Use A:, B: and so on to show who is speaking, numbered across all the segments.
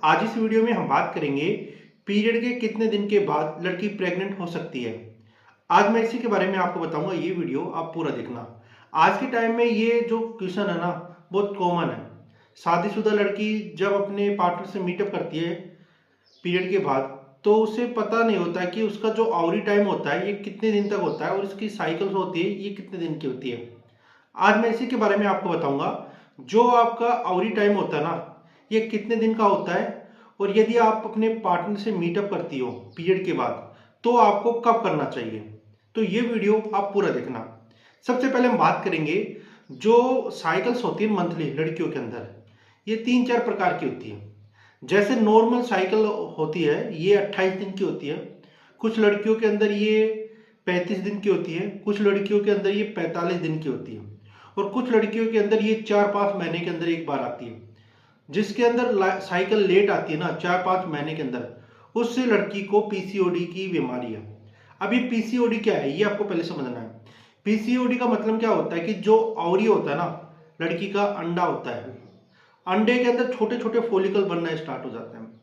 A: आज इस वीडियो में हम बात करेंगे पीरियड के कितने दिन के बाद लड़की प्रेग्नेंट हो सकती है। आज मैं इसी के बारे में आपको बताऊंगा, ये वीडियो आप पूरा देखना। आज के टाइम में ये जो क्वेश्चन है ना, बहुत कॉमन है। शादीशुदा लड़की जब अपने पार्टनर से मीटअप करती है पीरियड के बाद, तो उसे पता नहीं होता कि उसका जो आउरी टाइम होता है ये कितने दिन तक होता है और इसकी साइकिल्स होती है ये कितने दिन की होती है। आज मैं इसी के बारे में आपको बताऊंगा। जो आपका आउरी टाइम होता है ना, ये कितने दिन का होता है, और यदि आप अपने पार्टनर से मीटअप करती हो पीरियड के बाद तो आपको कब करना चाहिए। तो ये वीडियो आप पूरा देखना। सबसे पहले हम बात करेंगे जो साइकिल्स होती है मंथली लड़कियों के अंदर, ये 3-4 प्रकार की होती है। जैसे नॉर्मल साइकिल होती है ये 28 दिन की होती है। कुछ लड़कियों के अंदर ये 35 दिन की होती है, कुछ लड़कियों के अंदर ये 45 दिन की होती है, और कुछ लड़कियों के अंदर ये 4-5 महीने के अंदर एक बार आती है। जिसके अंदर साइकिल लेट आती है ना 4-5 महीने के अंदर, उससे लड़की को पीसीओडी की बीमारी है। अभी पीसीओडी क्या है ये आपको पहले समझना है। पीसीओडी का मतलब क्या होता है कि जो ओवरी होता है ना, लड़की का अंडा होता है, अंडे के अंदर छोटे छोटे फॉलिकल बनना स्टार्ट हो जाते हैं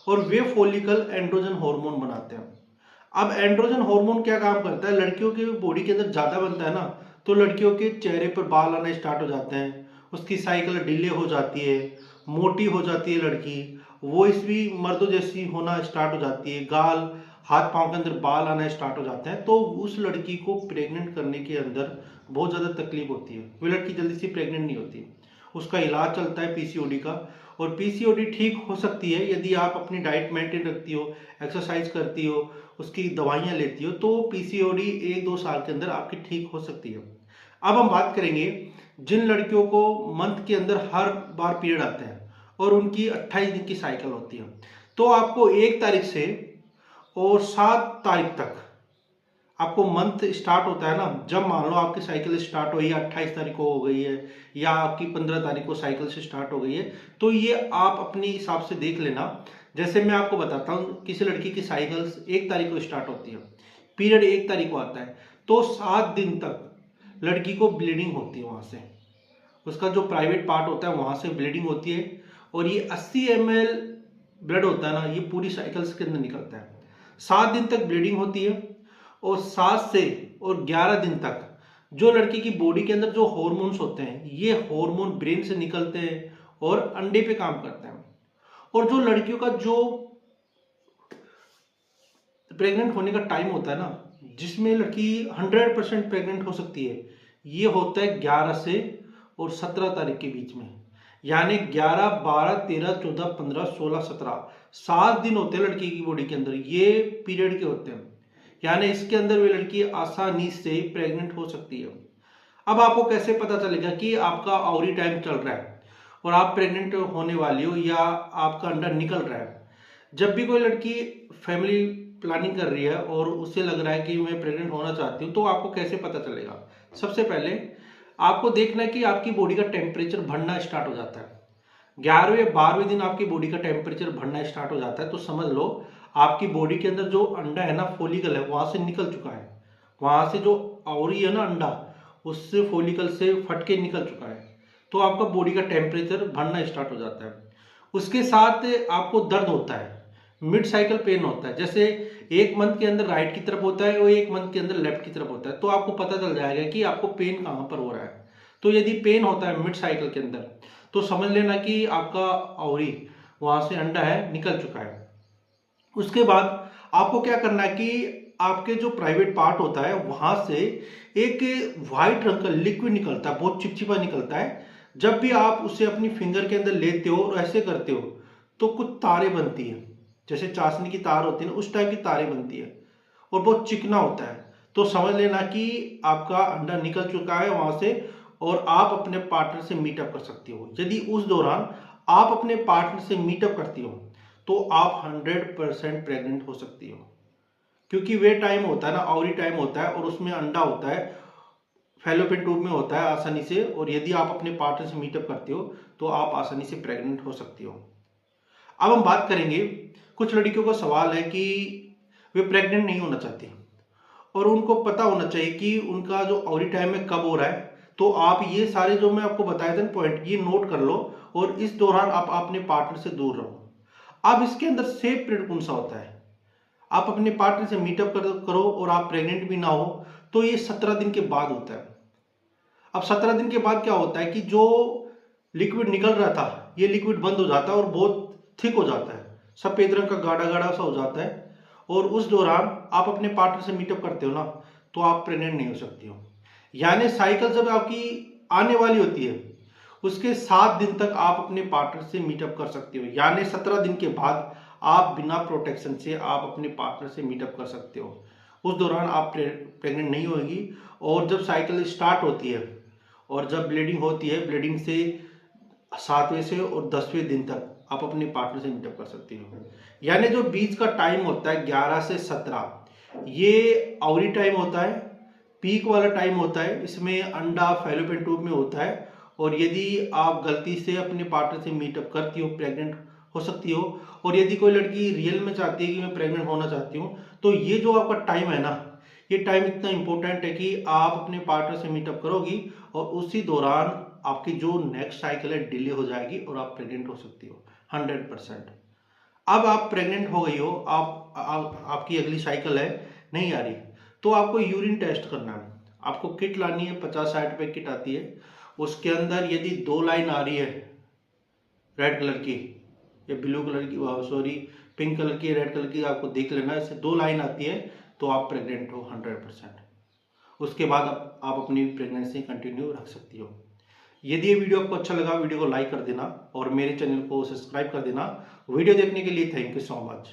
A: और वे फॉलिकल एंड्रोजन हार्मोन बनाते हैं। अब एंड्रोजन हार्मोन क्या काम करता है, लड़कियों की बॉडी के अंदर ज़्यादा बनता है ना, तो लड़कियों के चेहरे पर बाल आना स्टार्ट हो जाते हैं, उसकी साइकिल डिले हो जाती है, मोटी हो जाती है लड़की, वॉइस भी मर्दों जैसी होना स्टार्ट हो जाती है, गाल हाथ पांव के अंदर बाल आना स्टार्ट हो जाते हैं। तो उस लड़की को प्रेग्नेंट करने के अंदर बहुत ज़्यादा तकलीफ होती है, वो लड़की जल्दी से प्रेग्नेंट नहीं होती। उसका इलाज चलता है पीसीओडी का, और पीसीओडी ठीक हो सकती है यदि आप अपनी डाइट मेंटेन रखती हो, एक्सरसाइज करती हो, उसकी दवाइयाँ लेती हो, तो पीसीओडी 1-2 साल के अंदर आपकी ठीक हो सकती है। अब हम बात करेंगे जिन लड़कियों को मंथ के अंदर हर बार पीरियड आते हैं और उनकी 28 दिन की साइकिल होती है, तो आपको 1 तारीख से और 7 तारीख तक, आपको मंथ स्टार्ट होता है ना, जब मान लो आपकी साइकिल स्टार्ट हुई है 28 तारीख को हो गई है, या आपकी 15 तारीख को साइकिल से स्टार्ट हो गई है, तो ये आप अपने हिसाब से देख लेना। जैसे मैं आपको बताता हूँ, किसी लड़की की साइकिल 1 तारीख को स्टार्ट होती है, पीरियड 1 तारीख को आता है, तो 7 दिन तक लड़की को ब्लीडिंग होती है। वहाँ से उसका जो प्राइवेट पार्ट होता है वहाँ से ब्लीडिंग होती है, और ये 80 ml ब्लड होता है ना, ये पूरी साइकिल्स के अंदर निकलता है। 7 दिन तक ब्लीडिंग होती है, और 7 से और 11 दिन तक जो लड़की की बॉडी के अंदर जो हॉर्मोन्स होते हैं, ये हॉर्मोन ब्रेन से निकलते हैं और अंडे पे काम करते हैं। और जो लड़कियों का जो प्रेग्नेंट होने का टाइम होता है ना, जिसमें लड़की 100% प्रेग्नेंट हो सकती है, ये होता है 11 से और 17 तारीख के बीच में। यानी 11, 12, 13, 14, 15, 16, 17, 7 दिन होते हैं लड़की की बॉडी के अंदर, ये पीरियड के होते हैं। यानी इसके अंदर वे लड़की आसानी से प्रेग्नेंट हो सकती है। अब आपको कैसे पता चलेगा कि आपका आउरी टाइम चल रहा है और आप प्रेग्नेंट होने वाली हो या आपका अंडा निकल रहा है। जब भी कोई लड़की फैमिली प्लानिंग कर रही है और उसे लग रहा है कि मैं प्रेग्नेंट होना चाहती हूँ, तो आपको कैसे पता चलेगा। सबसे पहले आपको देखना है कि आपकी बॉडी का टेम्परेचर बढ़ना स्टार्ट हो जाता है। 11वें 12वें दिन आपकी बॉडी का टेम्परेचर बढ़ना स्टार्ट हो जाता है, तो समझ लो आपकी बॉडी के अंदर जो अंडा है ना, फॉलिकल है, वहां से निकल चुका है। वहां से जो आवरी है ना अंडा, उससे फॉलिकल से फट के निकल चुका है, तो आपका बॉडी का टेम्परेचर बढ़ना स्टार्ट हो जाता है। उसके साथ आपको दर्द होता है, मिड साइकिल पेन होता है। जैसे 1 मंथ के अंदर राइट की तरफ होता है और 1 मंथ के अंदर लेफ्ट की तरफ होता है, तो आपको पता चल जाएगा कि आपको पेन कहाँ पर हो रहा है। तो यदि पेन होता है मिड साइकिल के अंदर, तो समझ लेना कि आपका ओवरी वहां से अंडा है निकल चुका है। उसके बाद आपको क्या करना है कि आपके जो प्राइवेट पार्ट होता है वहां से एक व्हाइट रंग का लिक्विड निकलता है, बहुत चिपचिपा निकलता है। जब भी आप उसे अपनी फिंगर के अंदर लेते हो और ऐसे करते हो, तो कुछ तारे बनती है, जैसे चाशनी की तार होती है ना, उस टाइप की तारे बनती है और बहुत चिकना होता है। तो समझ लेना कि आपका अंडा निकल चुका है वहां से, और आप अपने पार्टनर से मीटअप कर सकती हो। यदि उस दौरान आप अपने पार्टनर से मीटअप करती हो, तो आप 100% प्रेग्नेंट हो सकती हो, क्योंकि वे टाइम होता है ना, आउरी टाइम होता है, और उसमें अंडा होता है, फैलोपियन ट्यूब में होता है आसानी से। और यदि आप अपने पार्टनर से मीटअप करते हो, तो आप आसानी से प्रेग्नेंट हो सकती हो। अब हम बात करेंगे, कुछ लड़कियों का सवाल है कि वे प्रेग्नेंट नहीं होना चाहती और उनको पता होना चाहिए कि उनका जो आउरी टाइम है कब हो रहा है। तो आप ये सारे जो मैं आपको बताए थे पॉइंट, ये नोट कर लो, और इस दौरान आप अपने पार्टनर से दूर रहो। अब इसके अंदर सेफ पीरियड कौन सा होता है? आप अपने पार्टनर से मीटअप करो और आप प्रेग्नेंट भी ना हो तो ये 17 दिन के बाद होता है। अब 17 दिन के बाद क्या होता है कि जो लिक्विड निकल रहा था ये लिक्विड बंद हो जाता है और बहुत थिक हो जाता है, सफेद रंग का गाढ़ा गाढ़ा सा हो जाता है। और उस दौरान आप अपने पार्टनर से मीटअप करते हो ना तो आप प्रेग्नेंट नहीं हो सकती हो। यानी साइकिल जब आपकी आने वाली होती है उसके 7 दिन तक आप अपने पार्टनर से मीटअप कर सकते हो। यानी 17 दिन के बाद आप बिना प्रोटेक्शन से आप अपने पार्टनर से मीटअप कर सकते हो। उस दौरान आप प्रेग्नेंट नहीं होगी। और जब साइकिल स्टार्ट होती है और जब ब्लीडिंग होती है, ब्लीडिंग से 7वें से और 10वें दिन तक आप अपने पार्टनर से मीटअप कर सकते हो। यानी जो बीच का टाइम होता है 11 से 17, ये आउरी टाइम होता है, पीक वाला टाइम होता है। इसमें अंडा फैलोपियन ट्यूब में होता है और यदि आप गलती से अपने पार्टनर से मीटअप करती हो प्रेग्नेंट हो सकती हो। और यदि कोई लड़की रियल में चाहती है कि मैं प्रेग्नेंट होना चाहती हूँ तो ये जो आपका टाइम है ना, ये टाइम इतना इंपॉर्टेंट है कि आप अपने पार्टनर से मीटअप करोगी और उसी दौरान आपकी जो नेक्स्ट साइकिल है डिले हो जाएगी और आप प्रेग्नेंट हो सकती हो 100%। अब आप प्रेग्नेंट हो गई हो, आपकी अगली साइकिल है नहीं आ रही, तो आपको यूरिन टेस्ट करना है। आपको किट लानी है, 50-60 रुपए किट आती है। उसके अंदर यदि 2 लाइन आ रही है रेड कलर की या ब्लू कलर की, सॉरी पिंक कलर की, रेड कलर की, आपको देख लेना है। इससे 2 लाइन आती है तो आप प्रेग्नेंट हो 100%। उसके बाद आप अपनी प्रेगनेंसी कंटिन्यू रख सकती हो। यदि ये वीडियो आपको अच्छा लगा, वीडियो को लाइक कर देना और मेरे चैनल को सब्सक्राइब कर देना। वीडियो देखने के लिए थैंक यू सो मच।